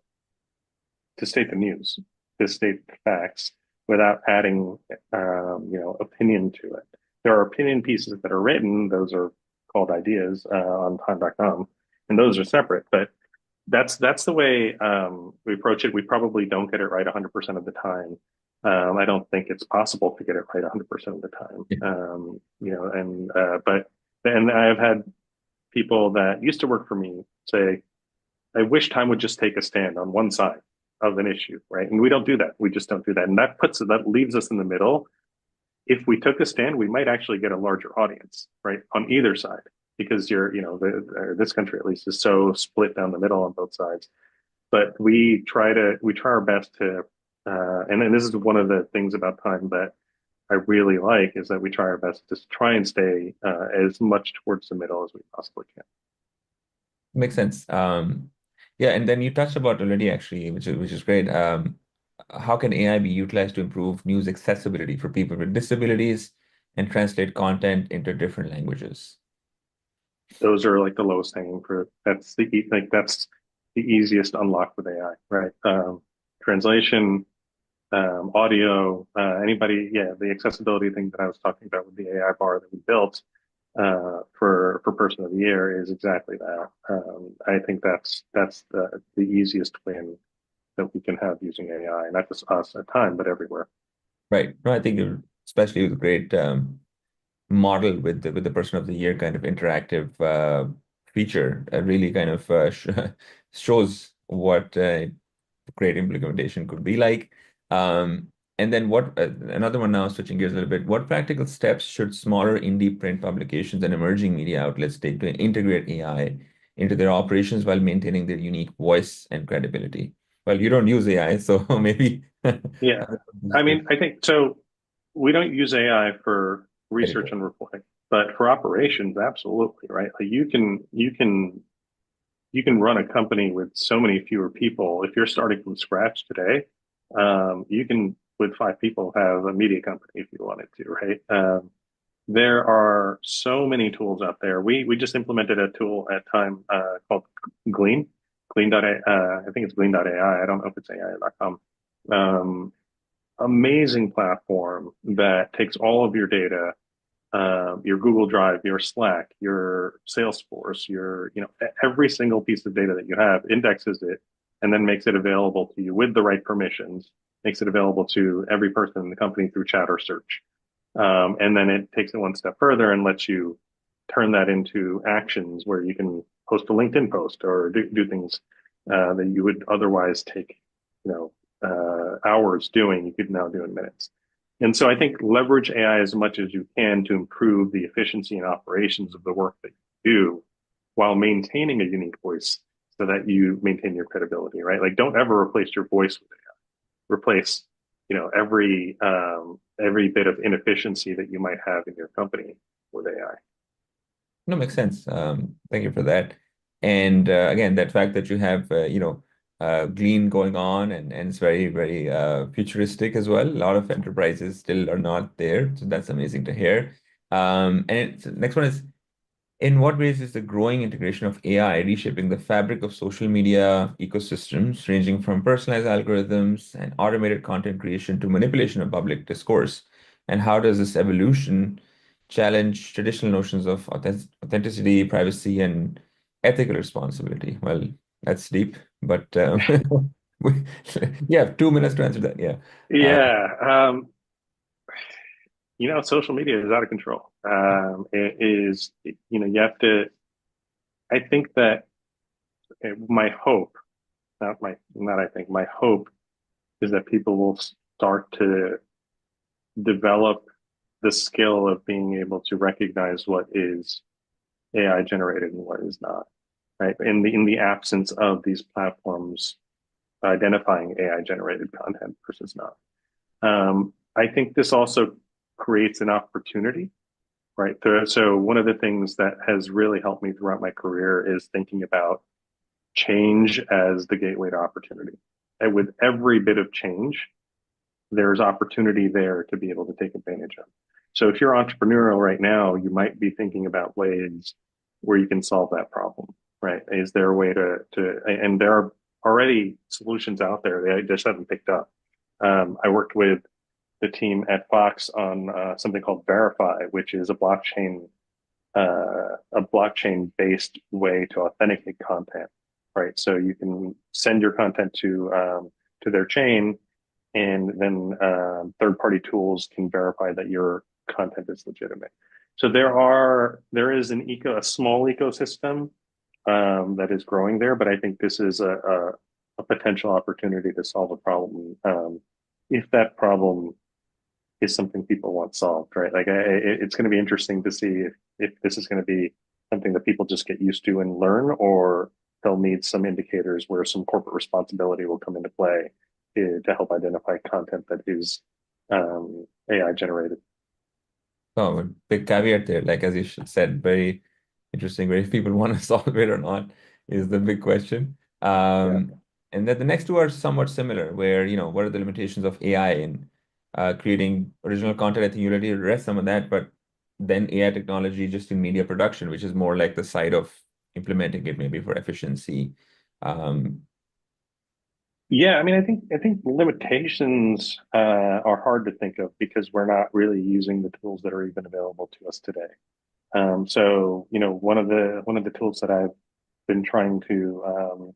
state the news, to state the facts without adding, opinion to it. There are opinion pieces that are written; those are called ideas on time.com, and those are separate. But that's the way we approach it. We probably don't get it right 100% of the time. I don't think it's possible to get it right 100% of the time. But I've had people that used to work for me say, I wish Time would just take a stand on one side of an issue, right? And we don't do that. We just don't do that. And that leaves us in the middle. If we took a stand, we might actually get a larger audience, right? On either side, because this country at least is so split down the middle on both sides. But we try our best to, and then this is one of the things about Time that I really like is that we try our best to try and stay as much towards the middle as we possibly can. Makes sense. Yeah, and then you touched about already actually, which is great. How can AI be utilized to improve news accessibility for people with disabilities and translate content into different languages? Those are like the lowest hanging fruit. That's the easiest unlock with AI, right? Translation, audio, the accessibility thing that I was talking about with the AI bar that we built for Person of the Year is exactly that. I think that's the easiest win that we can have using AI, not just us at Time, but everywhere. Right. No, I think especially with a great model with the Person of the Year kind of interactive feature, really kind of shows what great implementation could be like. And then what another one now, switching gears a little bit, what practical steps should smaller indie print publications and emerging media outlets take to integrate AI into their operations while maintaining their unique voice and credibility. Well, you don't use AI, so maybe Yeah. I mean, I think so. We don't use AI for research editor. and reporting, but for operations, absolutely, right? Like you can run a company with so many fewer people. If you're starting from scratch today, you can, with 5 people, have a media company if you wanted to, right? There are so many tools out there. We just implemented a tool at time called Glean, I think it's Glean.ai. I don't know if it's AI.com. Um, Amazing platform that takes all of your data, your Google Drive, your Slack, your Salesforce, your, every single piece of data that you have, indexes it, and then makes it available to you with the right permissions, makes it available to every person in the company through chat or search. And then it takes it one step further and lets you turn that into actions where you can post a LinkedIn post or do things that you would otherwise take, hours doing, you could now do in minutes. And so I think leverage AI as much as you can to improve the efficiency and operations of the work that you do while maintaining a unique voice so that you maintain your credibility, right? Like don't ever replace your voice with AI. Replace, every bit of inefficiency that you might have in your company with AI. No, makes sense. Thank you for that. And again, that fact that you have, Glean going on and it's very, very futuristic as well. A lot of enterprises still are not there. So that's amazing to hear. Next one is, in what ways is the growing integration of AI reshaping the fabric of social media ecosystems, ranging from personalized algorithms and automated content creation to manipulation of public discourse? And how does this evolution challenge traditional notions of authenticity, privacy, and ethical responsibility? Well, that's deep, but we, you have 2 minutes to answer that. Yeah. Uh, Yeah. Social media is out of control. It is, you have to, I think that my hope, not I think, my hope is that people will start to develop the skill of being able to recognize what is AI generated and what is not, right? In the absence of these platforms identifying AI generated content versus not. I think this also creates an opportunity, right? So one of the things that has really helped me throughout my career is thinking about change as the gateway to opportunity. And with every bit of change, there's opportunity there to be able to take advantage of. So if you're entrepreneurial right now, you might be thinking about ways where you can solve that problem, right? Is there a way and there are already solutions out there. They just haven't picked up. I worked with the team at Fox on something called Verify, which is a blockchain-based way to authenticate content, right? So you can send your content to their chain, and then third-party tools can verify that your content is legitimate. So there is a small ecosystem that is growing there, but I think this is a potential opportunity to solve a problem if that problem is something people want solved, right? Like it's going to be interesting to see if this is going to be something that people just get used to and learn, or they'll need some indicators where some corporate responsibility will come into play to help identify content that is AI generated. Oh, a big caveat there. Like as you said, very interesting. Where if people want to solve it or not is the big question. Yeah. And then the next two are somewhat similar, where, what are the limitations of AI in creating original content? I think you already addressed some of that, but then AI technology just in media production, which is more like the side of implementing it maybe for efficiency. Um, Yeah, I mean, I think limitations are hard to think of because we're not really using the tools that are even available to us today. So, one of the tools that I've been trying to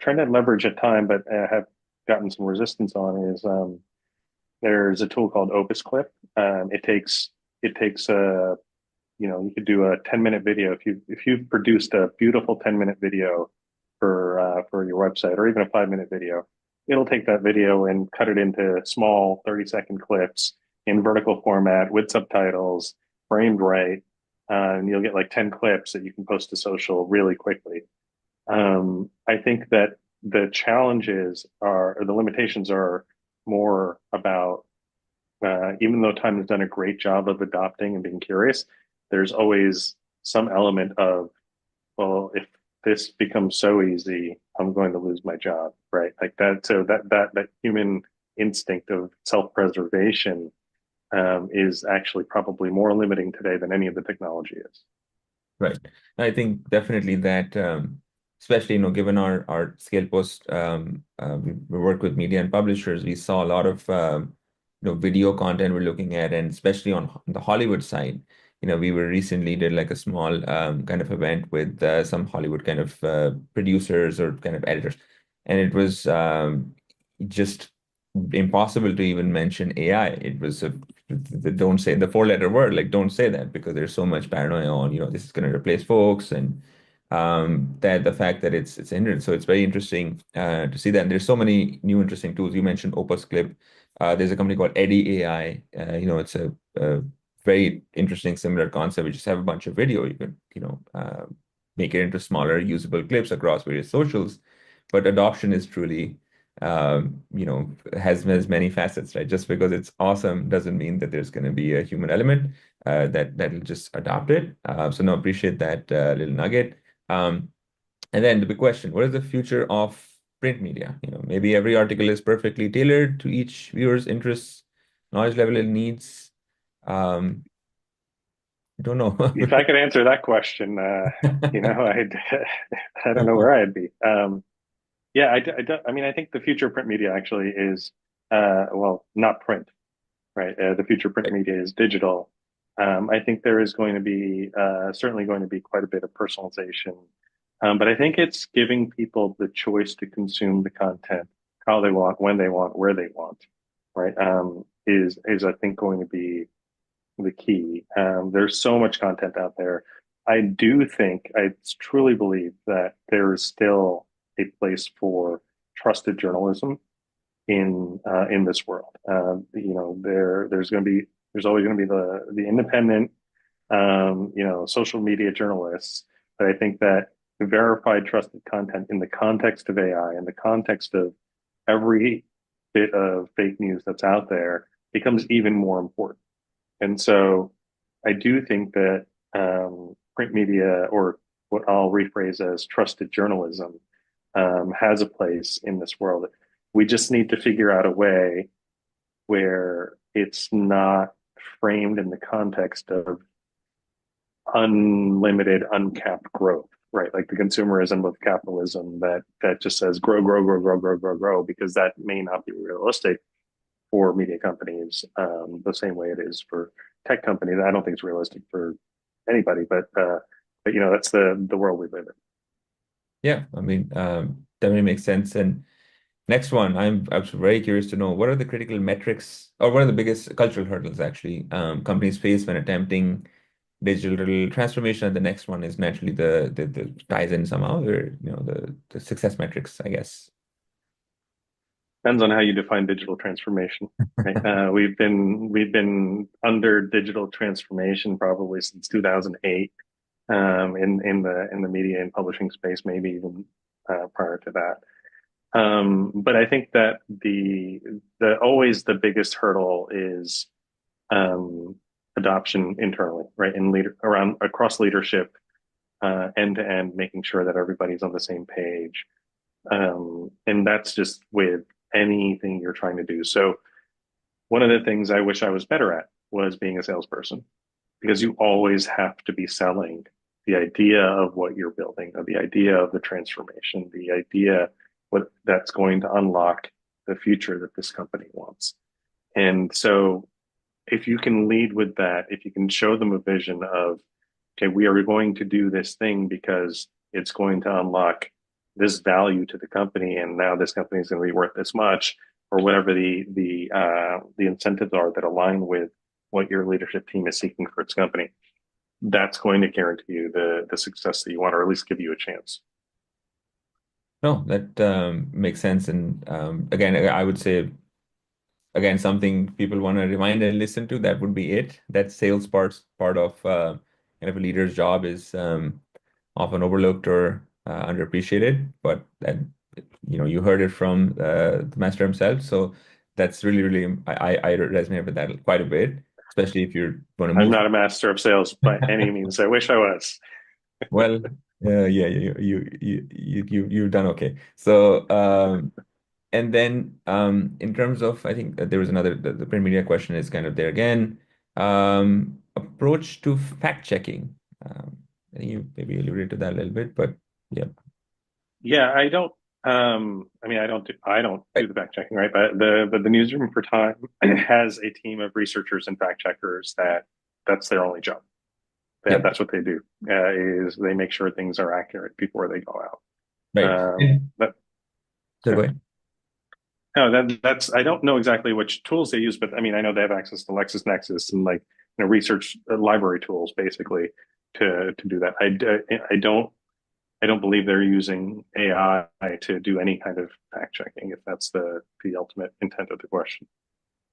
leverage at time, but have gotten some resistance on is there's a tool called Opus Clip. You could do a 10-minute video if you've produced a beautiful 10-minute video for your website, or even a 5-minute video. It'll take that video and cut it into small 30-second clips in vertical format with subtitles, framed right, and you'll get like 10 clips that you can post to social really quickly. I think that the challenges are, or the limitations are more about, even though time has done a great job of adopting and being curious, there's always some element of, well, if this becomes so easy, I'm going to lose my job, right? Like that. So that human instinct of self-preservation is actually probably more limiting today than any of the technology is. Right. I think definitely that, especially, given our ScalePost, we work with media and publishers, we saw a lot of, video content we're looking at, and especially on the Hollywood side. We were recently did like a small kind of event with some Hollywood kind of producers or kind of editors, and it was just impossible to even mention AI. It was don't say the four-letter word, like don't say that, because there's so much paranoia on, this is going to replace folks, and that the fact that it's hindered. So it's very interesting to see that. And there's so many new interesting tools. You mentioned Opus Clip. There's a company called Eddy AI. It's a very interesting similar concept. We just have a bunch of video. You can, make it into smaller usable clips across various socials. But adoption is truly has many facets, right? Just because it's awesome doesn't mean that there's going to be a human element that'll just adopt it. So no, appreciate that little nugget. Um, and then the big question: what is the future of print media? Maybe every article is perfectly tailored to each viewer's interests, knowledge level, and needs. Um, I don't know. If I could answer that question, I'd I don't know where I'd be. Yeah, I mean, I think the future of print media actually is, well, not print, right? The future of print media is digital. I think there is going to be certainly going to be quite a bit of personalization, but I think it's giving people the choice to consume the content how they want, when they want, where they want, right? Is I think going to be the key. There's so much content out there. I do think, I truly believe that there is still a place for trusted journalism in this world. There's always going to be the independent, social media journalists. But I think that verified, trusted content in the context of AI, in the context of every bit of fake news that's out there, becomes even more important. And so I do think that print media, or what I'll rephrase as trusted journalism, has a place in this world. We just need to figure out a way where it's not framed in the context of unlimited, uncapped growth, right? Like the consumerism of capitalism that just says grow, grow, grow, grow, grow, grow, grow, because that may not be realistic for media companies, the same way it is for tech companies. I don't think it's realistic for anybody, but that's the world we live in. Yeah, I mean, definitely makes sense. And next one, I'm very curious to know, what are the critical metrics, or what are the biggest cultural hurdles actually companies face when attempting digital transformation? And the next one is naturally the ties in somehow, or the success metrics, I guess. Depends on how you define digital transformation. Right? We've been under digital transformation probably since 2008, in the media and publishing space, maybe even prior to that. But I think that the always the biggest hurdle is adoption internally, right? In leader around across leadership, end to end, making sure that everybody's on the same page. And that's just with anything you're trying to do. So one of the things I wish I was better at was being a salesperson, because you always have to be selling the idea of what you're building, or the idea of the transformation, the idea what that's going to unlock the future that this company wants. And so if you can lead with that, if you can show them a vision of, okay, we are going to do this thing because it's going to unlock this value to the company, and now this company is going to be worth this much, or whatever the incentives are that align with what your leadership team is seeking for its company, that's going to guarantee you the success that you want, or at least give you a chance. No, that makes sense. And again, I would say, again, something people want to remind and listen to, that would be it. That sales part of kind of a leader's job is often overlooked or underappreciated, but that you heard it from the master himself. So that's really, really I resonate with that quite a bit, especially if you're going to I'm move. not a master of sales by any means. I wish I was. Well, yeah, you've done okay. So and then in terms of, I think that there was another the print media question is kind of there again. Approach to fact checking. I think you maybe alluded to that a little bit, but yeah. Yeah, I don't. I mean, I don't do Right. the fact checking, right? But the newsroom for Time has a team of researchers and fact checkers that's their only job. Yep. That's what they do. Is they make sure things are accurate before they go out. Right. But So go okay. ahead. No, that's I don't know exactly which tools they use, but I mean, I know they have access to LexisNexis and like research library tools basically to do that. I don't believe they're using AI to do any kind of fact checking, if that's the ultimate intent of the question.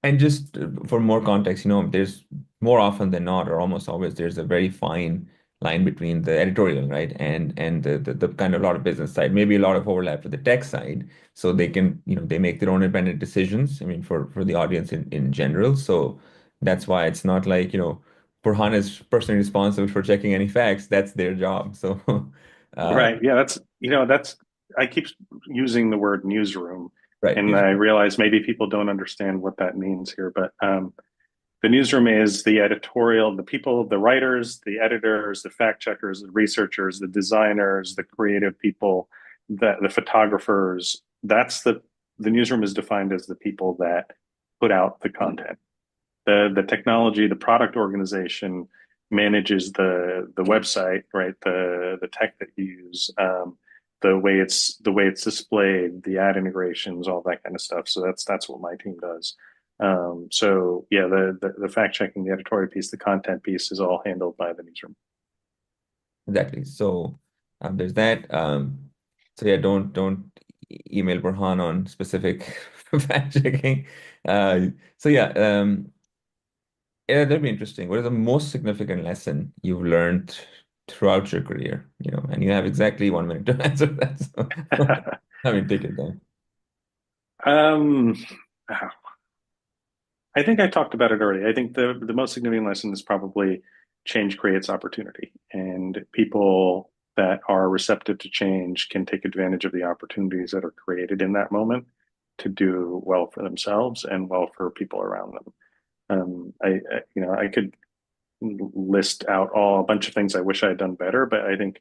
And just for more context, there's more often than not, or almost always, there's a very fine line between the editorial, right, and the kind of a lot of business side, maybe a lot of overlap with the tech side, so they can, they make their own independent decisions. I mean, for the audience in general. So that's why it's not like, Burhan is personally responsible for checking any facts. That's their job. So, uh, Right. Yeah, that's I keep using the word newsroom, right, and I realize maybe people don't understand what that means here, but the newsroom is the editorial, the people, the writers, the editors, the fact checkers, the researchers, the designers, the creative people, the photographers. The newsroom is defined as the people that put out the content. The technology, the product organization manages the website, right? The tech that you use, the way it's displayed, the ad integrations, all that kind of stuff. So that's what my team does. So yeah, the fact checking, the editorial piece, the content piece is all handled by the newsroom. exactly. So there's that. So yeah, don't email Burhan on specific fact checking. Uh, so yeah, yeah, that'd be interesting. What is the most significant lesson you've learned throughout your career? And you have exactly 1 minute to answer that. So I mean, take it down. um, I think I talked about it already. I think the most significant lesson is probably change creates opportunity, and people that are receptive to change can take advantage of the opportunities that are created in that moment to do well for themselves and well for people around them. I could list out all a bunch of things I wish I had done better, but I think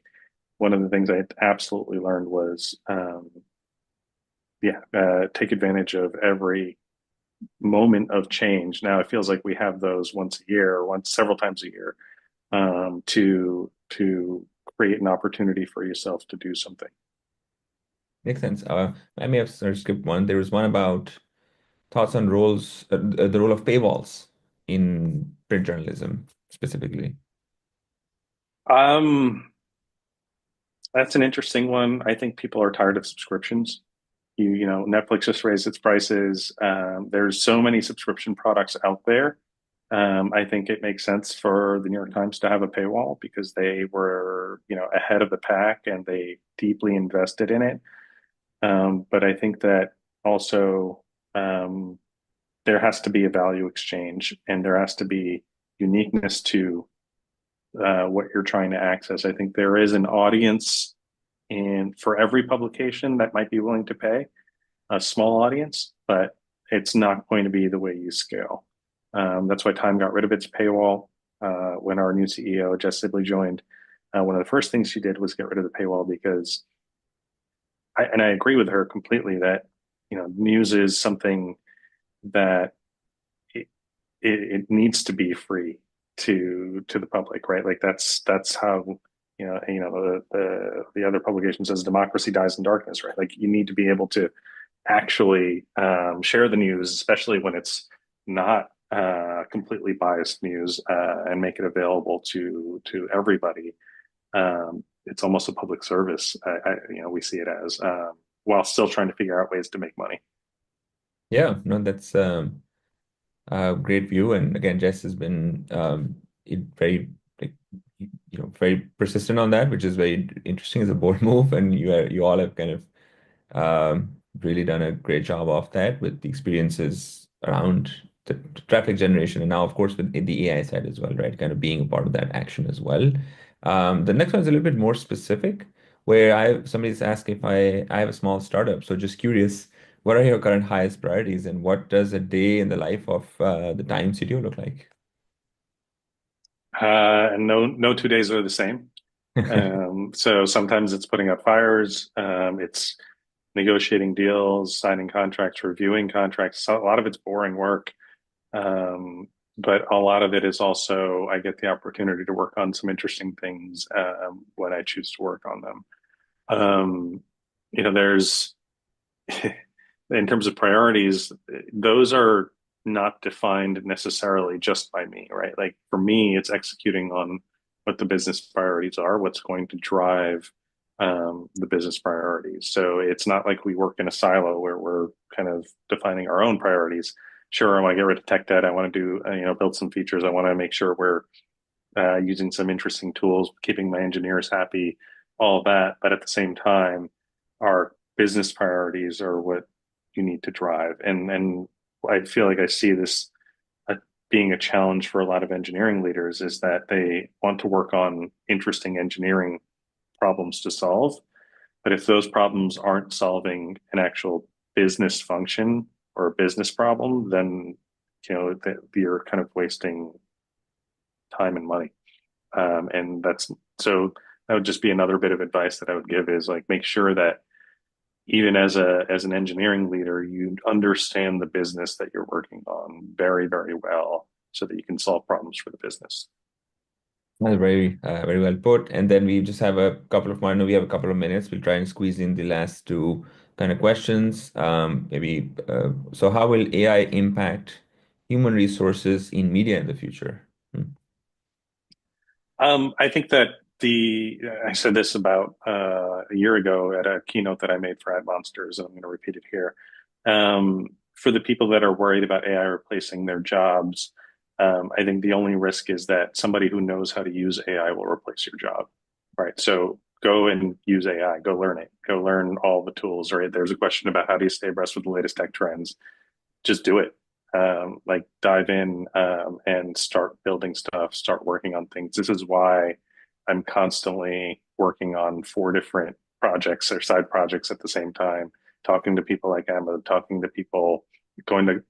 one of the things I absolutely learned was, take advantage of every moment of change. Now it feels like we have those once a year, or once several times a year, to create an opportunity for yourself to do something. Makes sense. I may have sort of skipped one. There was one about thoughts on roles, the role of paywalls in print journalism specifically. Um, that's an interesting one. I think people are tired of subscriptions. Netflix just raised its prices. There's so many subscription products out there. I think it makes sense for the New York Times to have a paywall because they were, ahead of the pack and they deeply invested in it. But I think that also um, there has to be a value exchange and there has to be uniqueness to what you're trying to access. I think there is an audience and for every publication that might be willing to pay a small audience, but it's not going to be the way you scale. That's why Time got rid of its paywall when our new CEO, Jess Sibley, joined. One of the first things she did was get rid of the paywall because I agree with her completely that news is something that it, it needs to be free to the public, right? Like that's how the other publication says democracy dies in darkness, right? Like you need to be able to actually share the news, especially when it's not completely biased news, and make it available to everybody. It's almost a public service. We see it as, while still trying to figure out ways to make money. Yeah, no, that's a great view. And again, Jess has been very like, very persistent on that, which is very interesting as a bold move. And you all have kind of really done a great job of that with the experiences around the traffic generation, and now, of course, with the AI side as well, right? Kind of being a part of that action as well. The next one is a little bit more specific, where somebody's asked if I have a small startup. So just curious, what are your current highest priorities, and what does a day in the life of the Time CTO look like? And no 2 days are the same. So sometimes it's putting out fires, it's negotiating deals, signing contracts, reviewing contracts. So a lot of it's boring work. But a lot of it is also I get the opportunity to work on some interesting things when I choose to work on them. Um, there's in terms of priorities, those are not defined necessarily just by me, right? Like for me, it's executing on what the business priorities are, what's going to drive the business priorities. So it's not like we work in a silo where we're kind of defining our own priorities. Sure, I want to get rid of tech debt. I want to do, build some features. I want to make sure we're using some interesting tools, keeping my engineers happy, all of that. But at the same time, our business priorities are what you need to drive. And I feel like I see this uh, being a challenge for a lot of engineering leaders is that they want to work on interesting engineering problems to solve. But if those problems aren't solving an actual business function or a business problem, then you're kind of wasting time and money. And that's so that would just be another bit of advice that I would give is like make sure that even as an engineering leader, you understand the business that you're working on very, very well so that you can solve problems for the business. That's very well put. And then we just have a couple of more. I know we have a couple of minutes. We'll try and squeeze in the last two kind of questions. So how will AI impact human resources in media in the future? Hmm. I think that the I said this about a year ago at a keynote that I made for Ad Monsters, and I'm going to repeat it here. For the people that are worried about AI replacing their jobs, I think the only risk is that somebody who knows how to use AI will replace your job, right? So go and use AI, go learn it, go learn all the tools, right? There's a question about how do you stay abreast with the latest tech trends. Just do it. Like dive in and start building stuff, start working on things. This is why I'm constantly working on four different projects or side projects at the same time, talking to people like Ahmed, talking to people, going to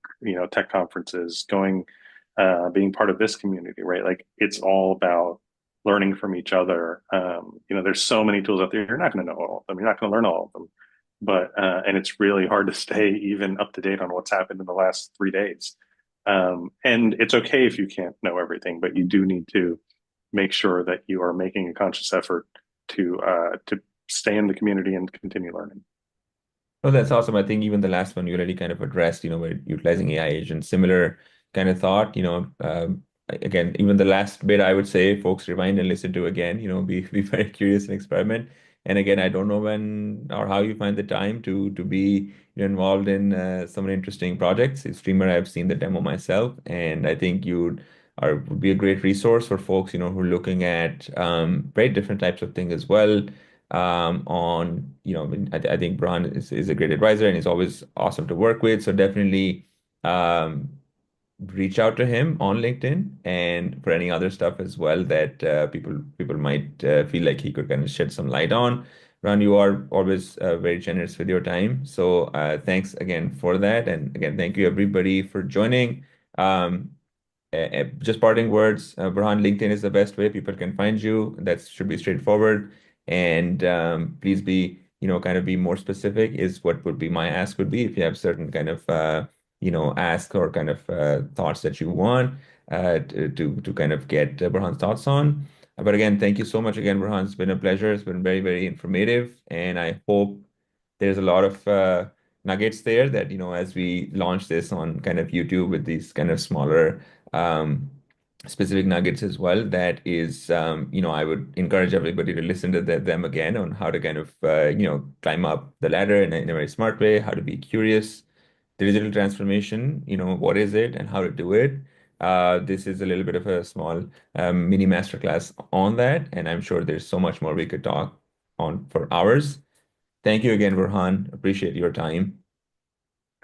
tech conferences, being part of this community, right? Like it's all about learning from each other. There's so many tools out there. You're not going to know all of them. You're not going to learn all of them, but and it's really hard to stay even up to date on what's happened in the last 3 days. And it's okay if you can't know everything, but you do need to make sure that you are making a conscious effort to stay in the community and continue learning. Oh, that's awesome. I think even the last one you already kind of addressed, where utilizing AI agents, similar kind of thought, again, even the last bit, I would say, folks rewind and listen to again, be very curious and experiment. And again, I don't know when or how you find the time to be involved in some interesting projects. In Streamer, I've seen the demo myself, and I think would be a great resource for folks, who are looking at very different types of things as well I think Burhan is a great advisor and he's always awesome to work with. So definitely um, reach out to him on LinkedIn and for any other stuff as well that people might feel like he could kind of shed some light on. Ron, you are always very generous with your time. So thanks again for that. And again, thank you everybody for joining. Um, just parting words, Burhan, LinkedIn is the best way people can find you. That should be straightforward. And please kind of be more specific is what would be my ask would be if you have certain kind of, ask or kind of thoughts that you want to kind of get Burhan's thoughts on. But again, thank you so much again, Burhan. It's been a pleasure. It's been very, very informative. And I hope there's a lot of nuggets there that, as we launch this on kind of YouTube with these kind of smaller um, specific nuggets as well. That is, I would encourage everybody to listen to them again on how to kind of, climb up the ladder in a very smart way, how to be curious, the digital transformation, what is it and how to do it. This is a little bit of a small mini masterclass on that, and I'm sure there's so much more we could talk on for hours. Thank you again, Burhan. Appreciate your time.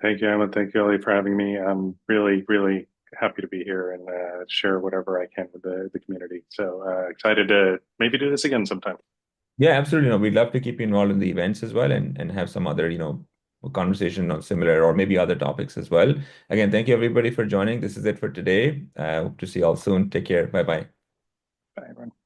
Thank you, Emma. Thank you, Ellie, for having me. I'm really, really happy to be here and share whatever I can with the community. So excited to maybe do this again sometime. Yeah, absolutely. No, we'd love to keep you involved in the events as well and have some other, conversation on similar or maybe other topics as well. Again, thank you everybody for joining. This is it for today. Hope to see you all soon. Take care. Bye bye. Bye, everyone.